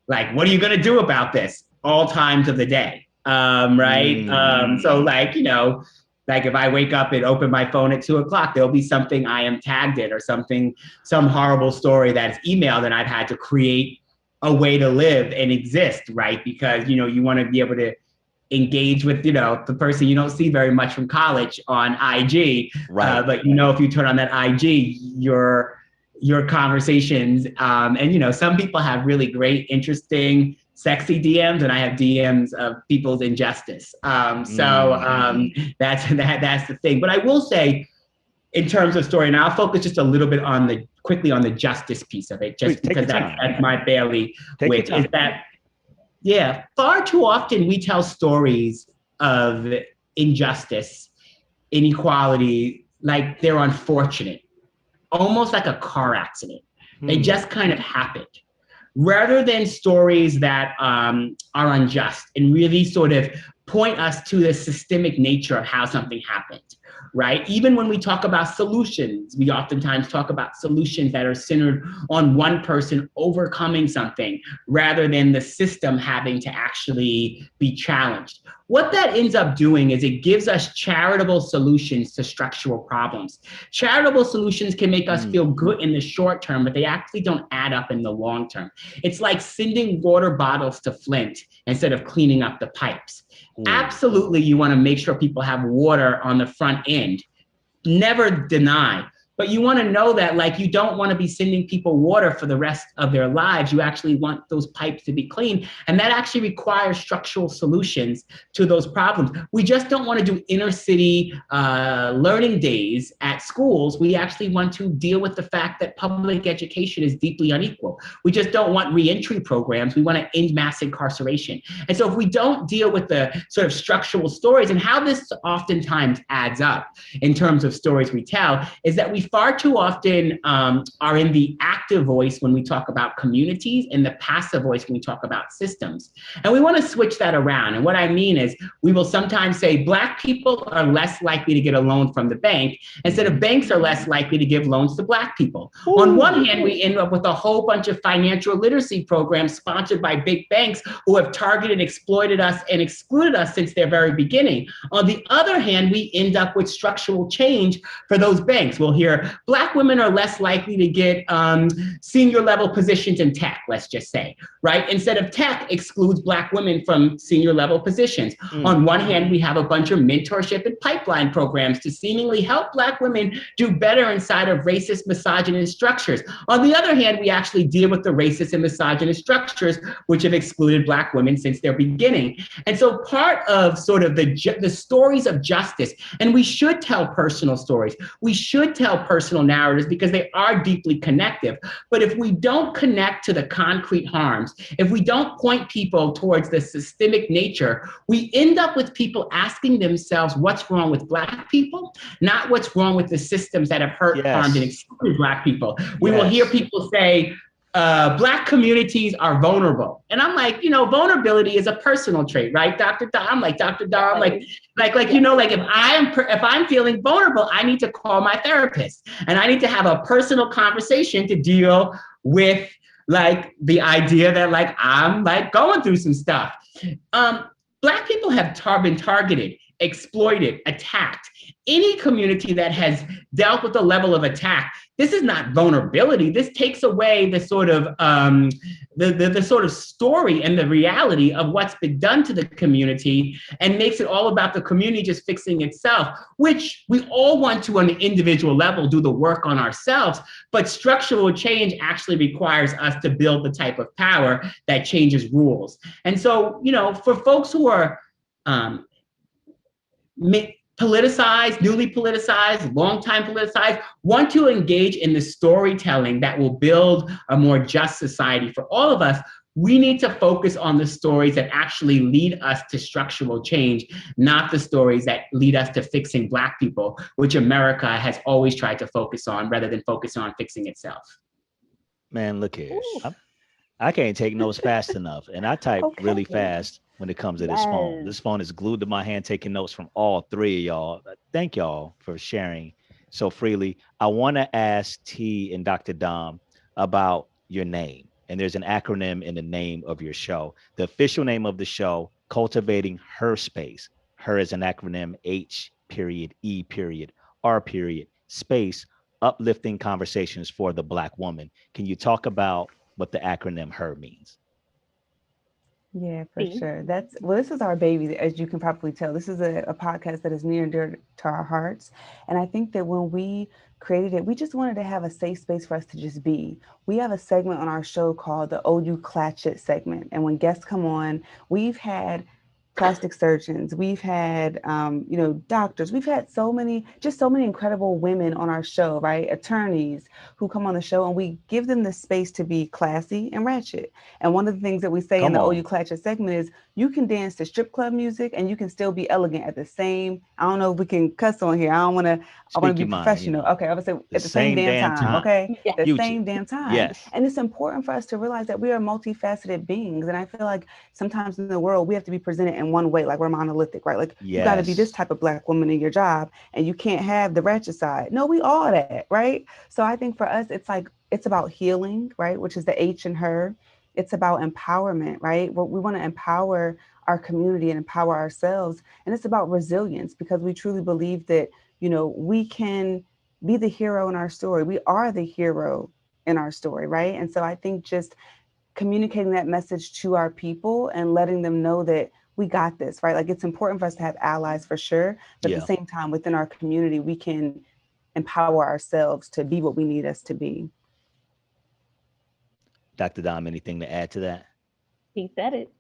Speaker 2: like, what are you going to do about this? All times of the day, right? So like, you know, like if I wake up and open my phone at 2:00, there'll be something I am tagged in or something, some horrible story that's emailed and I've had to create a way to live and exist, right? Because, you know, you want to be able to engage with, you know, the person you don't see very much from college on IG. Right. But, you know, if you turn on that IG, your conversations, and, you know, some people have really great, interesting, sexy DMs, and I have DMs of people's injustice. That's the thing. But I will say, in terms of story, and I'll focus just a little bit quickly on the justice piece of it, just because that's my bailiwick, is that, yeah, far too often we tell stories of injustice, inequality, like they're unfortunate, almost like a car accident. They just kind of happened, rather than stories that are unjust and really sort of point us to the systemic nature of how something happened, right? Even when we talk about solutions, we oftentimes talk about solutions that are centered on one person overcoming something rather than the system having to actually be challenged. What that ends up doing is it gives us charitable solutions to structural problems. Charitable solutions can make us feel good in the short term, but they actually don't add up in the long term. It's like sending water bottles to Flint instead of cleaning up the pipes. Absolutely, you want to make sure people have water on the front end. Never deny. But you want to know that, like, you don't want to be sending people water for the rest of their lives. You actually want those pipes to be clean. And that actually requires structural solutions to those problems. We just don't want to do inner city learning days at schools. We actually want to deal with the fact that public education is deeply unequal. We just don't want reentry programs. We want to end mass incarceration. And so if we don't deal with the sort of structural stories, and how this oftentimes adds up in terms of stories we tell, is that we far too often are in the active voice when we talk about communities and the passive voice when we talk about systems. And we want to switch that around. And what I mean is we will sometimes say Black people are less likely to get a loan from the bank instead of banks are less likely to give loans to Black people. Ooh. On one hand, we end up with a whole bunch of financial literacy programs sponsored by big banks who have targeted, exploited us, and excluded us since their very beginning. On the other hand, we end up with structural change for those banks. We'll hear Black women are less likely to get senior level positions in tech, let's just say, right? Instead of tech excludes Black women from senior level positions. On one hand, we have a bunch of mentorship and pipeline programs to seemingly help Black women do better inside of racist, misogynist structures. On the other hand, we actually deal with the racist and misogynist structures which have excluded Black women since their beginning. And so part of sort of the stories of justice, and we should tell personal stories, we should tell personal narratives because they are deeply connective. But if we don't connect to the concrete harms, if we don't point people towards the systemic nature, we end up with people asking themselves what's wrong with Black people, not what's wrong with the systems that have hurt, harmed, and excluded Black people. We will hear people say, Black communities are vulnerable. And I'm like, vulnerability is a personal trait, right? Dr. Dom, I'm like, Dr. Dom, like, if I'm feeling vulnerable, I need to call my therapist and I need to have a personal conversation to deal with like the idea that like, I'm like going through some stuff. Black people have been targeted, exploited, attacked. Any community that has dealt with a level of attack, this is not vulnerability. This takes away the sort of the sort of story and the reality of what's been done to the community and makes it all about the community just fixing itself, which we all want to on an individual level do the work on ourselves. But structural change actually requires us to build the type of power that changes rules. And so, for folks who are politicized, newly politicized, long-time politicized, want to engage in the storytelling that will build a more just society for all of us, we need to focus on the stories that actually lead us to structural change, not the stories that lead us to fixing Black people, which America has always tried to focus on rather than focus on fixing itself.
Speaker 1: Man, look here. I can't take notes fast enough, and I type really fast when it comes to this phone. This phone is glued to my hand, taking notes from all three of y'all. Thank y'all for sharing so freely. I want to ask T and Dr. Dom about your name. And there's an acronym in the name of your show. The official name of the show, Cultivating Her Space. Her is an acronym, H.E.R. space, uplifting conversations for the Black woman. Can you talk about what the acronym HER means?
Speaker 3: Yeah, for sure. This is our baby, as you can probably tell. This is a podcast that is near and dear to our hearts. And I think that when we created it, we just wanted to have a safe space for us to just be. We have a segment on our show called the Oh You Clatch It segment. And when guests come on, we've had plastic surgeons, we've had, doctors, we've had so many incredible women on our show, right? Attorneys who come on the show, and we give them the space to be classy and ratchet. And one of the things that we say in the Oh You Clatch It segment is you can dance to strip club music and you can still be elegant at the same, I don't know if we can cuss on here. I want to be professional. Okay, I would say at the same damn time. Okay, the same damn time.
Speaker 1: Yes.
Speaker 3: And it's important for us to realize that we are multifaceted beings. And I feel like sometimes in the world, we have to be presented in one way, like we're monolithic, right? Like you got to be this type of Black woman in your job and you can't have the ratchet side. No, we all that, right? So I think for us, it's about healing, right? Which is the H in her. It's about empowerment, right? We want to empower our community and empower ourselves. And it's about resilience, because we truly believe that, we can be the hero in our story. We are the hero in our story, right? And so I think just communicating that message to our people and letting them know that we got this, right? Like it's important for us to have allies for sure. But at the same time, within our community, we can empower ourselves to be what we need us to be.
Speaker 1: Dr. Dom, anything to add to that?
Speaker 4: He said it.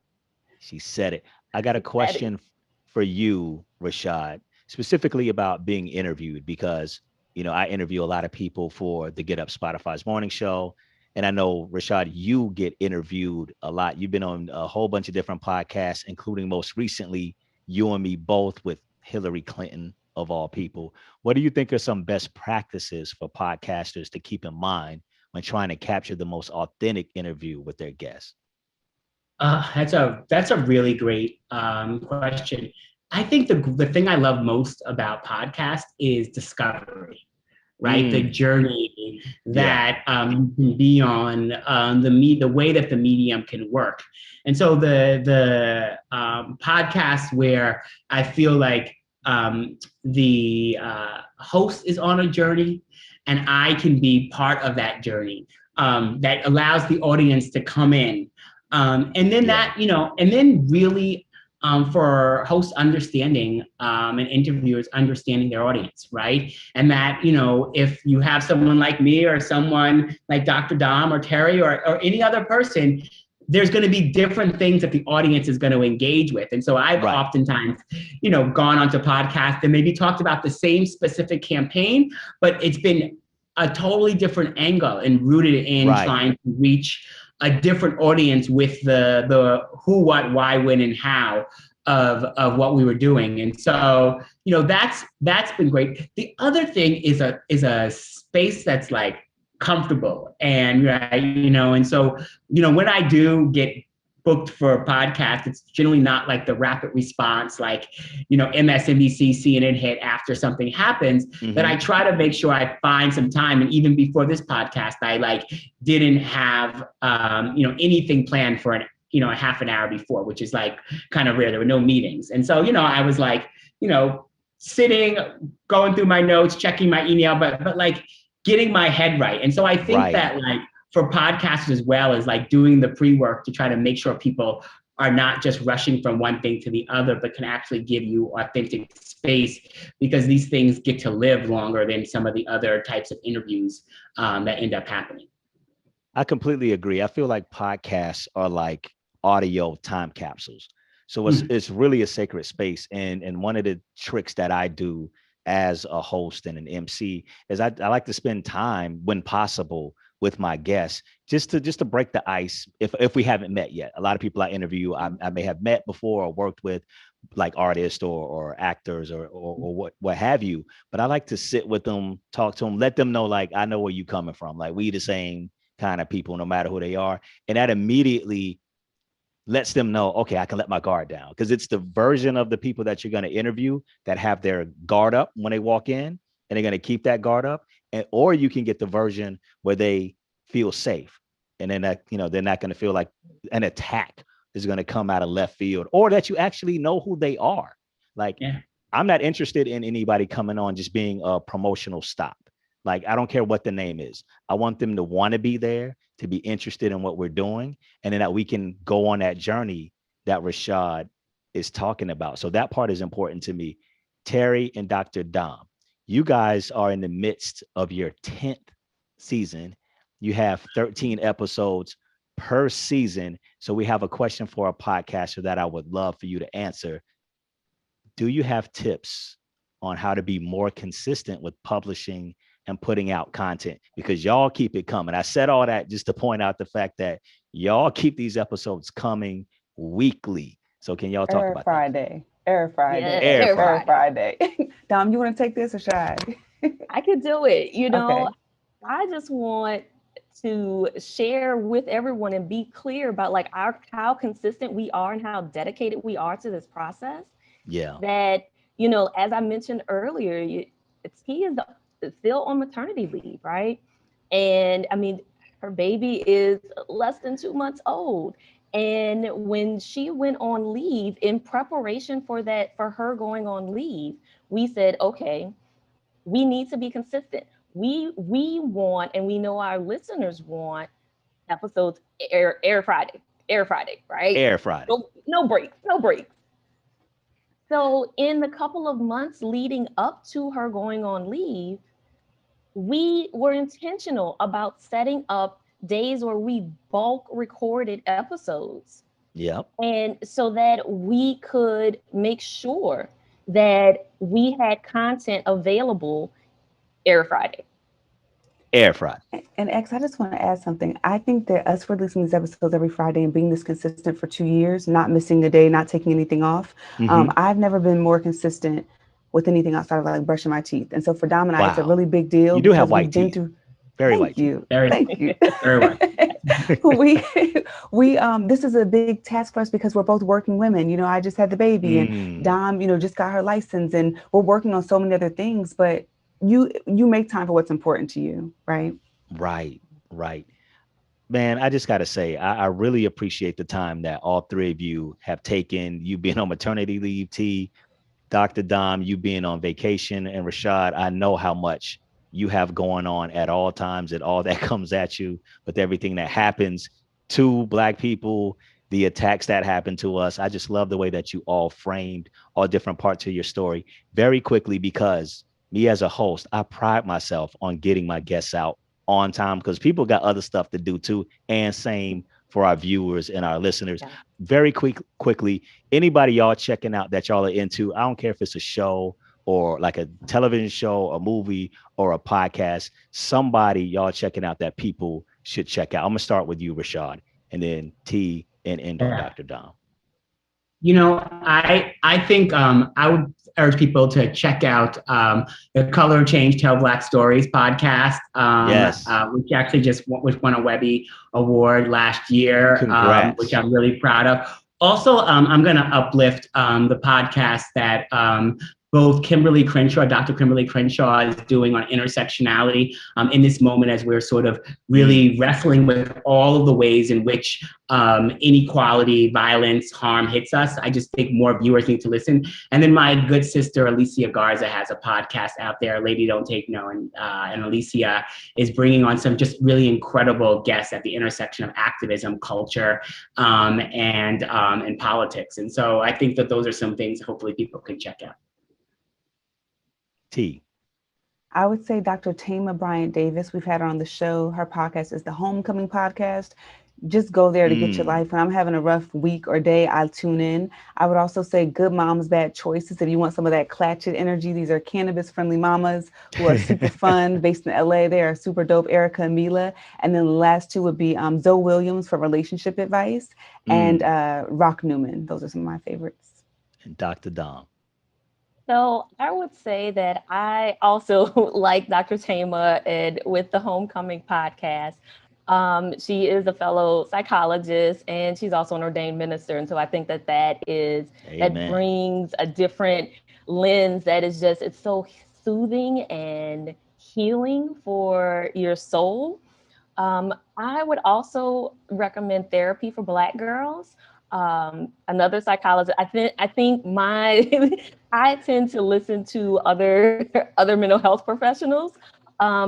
Speaker 1: She said it. I got a question for you, Rashad, specifically about being interviewed, because, I interview a lot of people for the Get Up Spotify's morning show. And I know, Rashad, you get interviewed a lot. You've been on a whole bunch of different podcasts, including most recently, You and Me Both with Hillary Clinton. of all people. What do you think are some best practices for podcasters to keep in mind when trying to capture the most authentic interview with their guests?
Speaker 2: That's a really great question. I think the thing I love most about podcast is discovery, right? The journey that you can be on, the way that the medium can work. And so the podcast where I feel like the host is on a journey and I can be part of that journey, that allows the audience to come in. And then that, and then really for hosts understanding and interviewers understanding their audience, right? And that, if you have someone like me or someone like Dr. Dom or Terry or any other person, there's going to be different things that the audience is going to engage with. And so I've oftentimes, gone onto podcasts and maybe talked about the same specific campaign, but it's been a totally different angle and rooted in trying to reach a different audience with the who, what, why, when, and how of what we were doing. And so, that's been great. The other thing is a space that's like comfortable and and so, when I do get booked for a podcast, it's generally not like the rapid response, like, MSNBC, CNN hit after something happens, that I try to make sure I find some time. And even before this podcast, I didn't have, anything planned for a half an hour before, which is like kind of rare. There were no meetings. And so, I was like, sitting, going through my notes, checking my email, but like getting my head right. And so I think that for podcasters as well as like doing the pre-work to try to make sure people are not just rushing from one thing to the other, but can actually give you authentic space, because these things get to live longer than some of the other types of interviews that end up happening.
Speaker 1: I completely agree. I feel like podcasts are like audio time capsules. So it's really a sacred space. And one of the tricks that I do as a host and an MC is I like to spend time when possible with my guests, just to break the ice. If we haven't met yet, a lot of people I interview, I may have met before or worked with, like artists or actors or what have you. But I like to sit with them, talk to them, let them know, like, I know where you coming from. Like, we the same kind of people, no matter who they are. And that immediately lets them know, okay, I can let my guard down, because it's the version of the people that you're going to interview that have their guard up when they walk in, and they're going to keep that guard up. Or you can get the version where they feel safe, and then that, they're not going to feel like an attack is going to come out of left field, or that you actually know who they are. Like, I'm not interested in anybody coming on just being a promotional stop. Like, I don't care what the name is. I want them to want to be there, to be interested in what we're doing, and then that we can go on that journey that Rashad is talking about. So that part is important to me. Terry and Dr. Dom, you guys are in the midst of your 10th season. You have 13 episodes per season. So we have a question for a podcaster that I would love for you to answer. Do you have tips on how to be more consistent with publishing and putting out content? Because y'all keep it coming. I said all that just to point out the fact that y'all keep these episodes coming weekly. So can y'all talk about
Speaker 3: Friday?
Speaker 1: that?
Speaker 3: Air Friday.
Speaker 1: Air
Speaker 3: Friday. Dom, you want to take this or should I?
Speaker 4: I could do it.
Speaker 3: Okay.
Speaker 4: I just want to share with everyone and be clear about like how consistent we are and how dedicated we are to this process.
Speaker 1: Yeah.
Speaker 4: That, as I mentioned earlier, T is still on maternity leave, right? And I mean, her baby is less than 2 months old. And when she went on leave, in preparation for her going on leave, we said, okay, we need to be consistent. We want, and we know our listeners want, episodes air Friday, right?
Speaker 1: Air Friday.
Speaker 4: No breaks. So in the couple of months leading up to her going on leave, we were intentional about setting up days where we bulk recorded episodes.
Speaker 1: Yep.
Speaker 4: And so that we could make sure that we had content available Air Friday.
Speaker 3: And X, I just want to add something. I think that us releasing these episodes every Friday and being this consistent for 2 years, not missing a day, not taking anything off. I've never been more consistent with anything outside of like brushing my teeth. And so for Dom and I, it's a
Speaker 1: Wow.
Speaker 3: really big deal.
Speaker 1: You do have
Speaker 3: because
Speaker 1: white
Speaker 3: we've been
Speaker 1: teeth.
Speaker 3: through.
Speaker 1: Very
Speaker 3: Thank
Speaker 1: white teeth.
Speaker 3: you.
Speaker 2: Very-
Speaker 3: Thank you.
Speaker 2: Very well.
Speaker 3: we this is a big task for us because we're both working women. You know, I just had the baby and Dom, you know, just got her license, and we're working on so many other things, but you make time for what's important to you, right?
Speaker 1: Right, right. Man, I just got to say, I really appreciate the time that all three of you have taken. You being on maternity leave, T, Dr. Dom, you being on vacation, and Rashad, I know how much you have going on at all times and all that comes at you with everything that happens to Black people, the attacks that happen to us. I just love the way that you all framed all different parts of your story very quickly, because me as a host, I pride myself on getting my guests out on time because people got other stuff to do too. And same for our viewers and our listeners.
Speaker 4: Yeah.
Speaker 1: Very quickly, anybody y'all checking out that y'all are into, I don't care if it's a show or like a television show, a movie, or a podcast, somebody y'all checking out that people should check out. I'm gonna start with you, Rashad, and then T and end on Dr. Dom.
Speaker 2: You know, I think I would urge people to check out the Color Change Tell Black Stories podcast,
Speaker 1: Yes.
Speaker 2: which actually just won a Webby Award last year,
Speaker 1: Congrats.
Speaker 2: which I'm really proud of. Also, I'm going to uplift the podcast that both Kimberly Crenshaw, Dr. Kimberly Crenshaw, is doing on intersectionality in this moment as we're sort of really wrestling with all of the ways in which inequality, violence, harm hits us. I just think more viewers need to listen. And then my good sister, Alicia Garza, has a podcast out there, Lady Don't Take No. And Alicia is bringing on some just really incredible guests at the intersection of activism, culture, and politics. And so I think that those are some things hopefully people can check out.
Speaker 1: T.
Speaker 3: I would say Dr. Tama Bryant Davis. We've had her on the show. Her podcast is the Homecoming Podcast. Just go there to get your life. When I'm having a rough week or day, I'll tune in. I would also say Good Moms, Bad Choices. If you want some of that Clatchet energy, these are cannabis-friendly mamas who are super fun, based in LA. They are super dope, Erica and Mila. And then the last two would be Zoe Williams for relationship advice and Rock Newman. Those are some of my favorites.
Speaker 1: And Dr. Dom.
Speaker 4: So I would say that I also like Dr. Tama and with the Homecoming podcast. She is a fellow psychologist and she's also an ordained minister. And so I think that that brings a different lens that is just, it's so soothing and healing for your soul. I would also recommend Therapy for Black Girls. Another psychologist. I think I tend to listen to other mental health professionals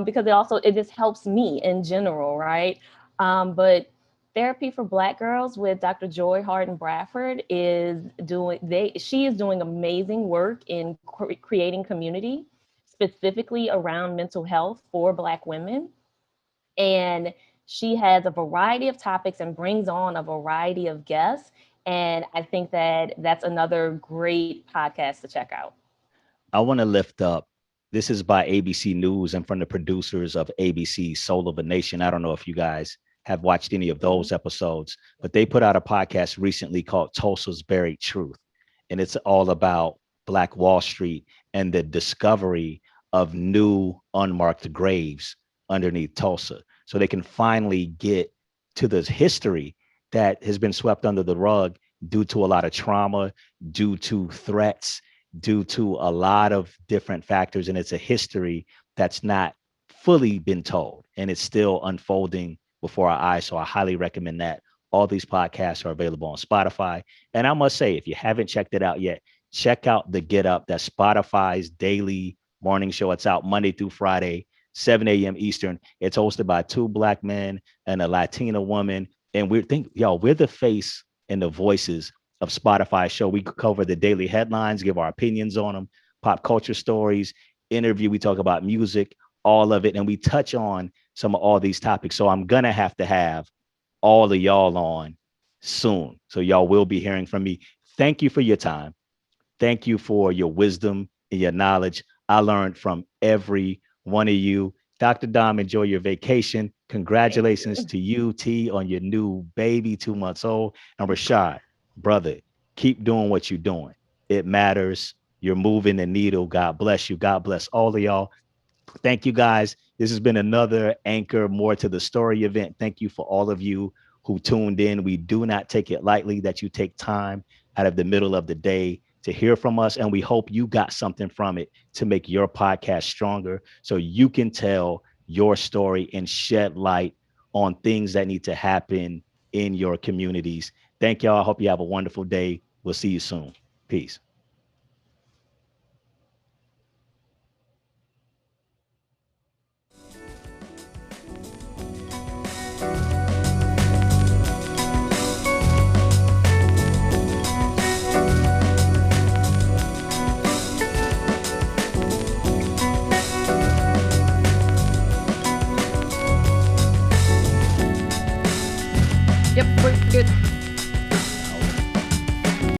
Speaker 4: because it just helps me in general, right? But Therapy for Black Girls with Dr. Joy Harden Bradford she is doing amazing work in creating community, specifically around mental health for Black women. And she has a variety of topics and brings on a variety of guests. And I think that that's another great podcast to check out.
Speaker 1: I want to lift up, this is by ABC News and from the producers of ABC Soul of a Nation. I don't know if you guys have watched any of those episodes, but they put out a podcast recently called Tulsa's Buried Truth. And it's all about Black Wall Street and the discovery of new unmarked graves underneath Tulsa. So they can finally get to this history that has been swept under the rug due to a lot of trauma, due to threats, due to a lot of different factors. And it's a history that's not fully been told and it's still unfolding before our eyes. So I highly recommend that. All these podcasts are available on Spotify. And I must say, if you haven't checked it out yet, check out The Get Up. That's Spotify's daily morning show. It's out Monday through Friday, 7 a.m. Eastern. It's hosted by two Black men and a Latina woman. And we're the face and the voices of Spotify show. We cover the daily headlines, give our opinions on them, pop culture stories, interview. We talk about music, all of it. And we touch on some of all these topics. So I'm going to have all of y'all on soon. So y'all will be hearing from me. Thank you for your time. Thank you for your wisdom and your knowledge. I learned from every one of you. Dr. Dom, enjoy your vacation. Congratulations to you, T, on your new baby, 2 months old. And Rashad, brother, keep doing what you're doing. It matters. You're moving the needle. God bless you. God bless all of y'all. Thank you, guys. This has been another Anchor More to the Story event. Thank you for all of you who tuned in. We do not take it lightly that you take time out of the middle of the day to hear from us. And we hope you got something from it to make your podcast stronger so you can tell your story and shed light on things that need to happen in your communities. Thank y'all. I hope you have a wonderful day. We'll see you soon. Peace.
Speaker 5: Yep, we're good.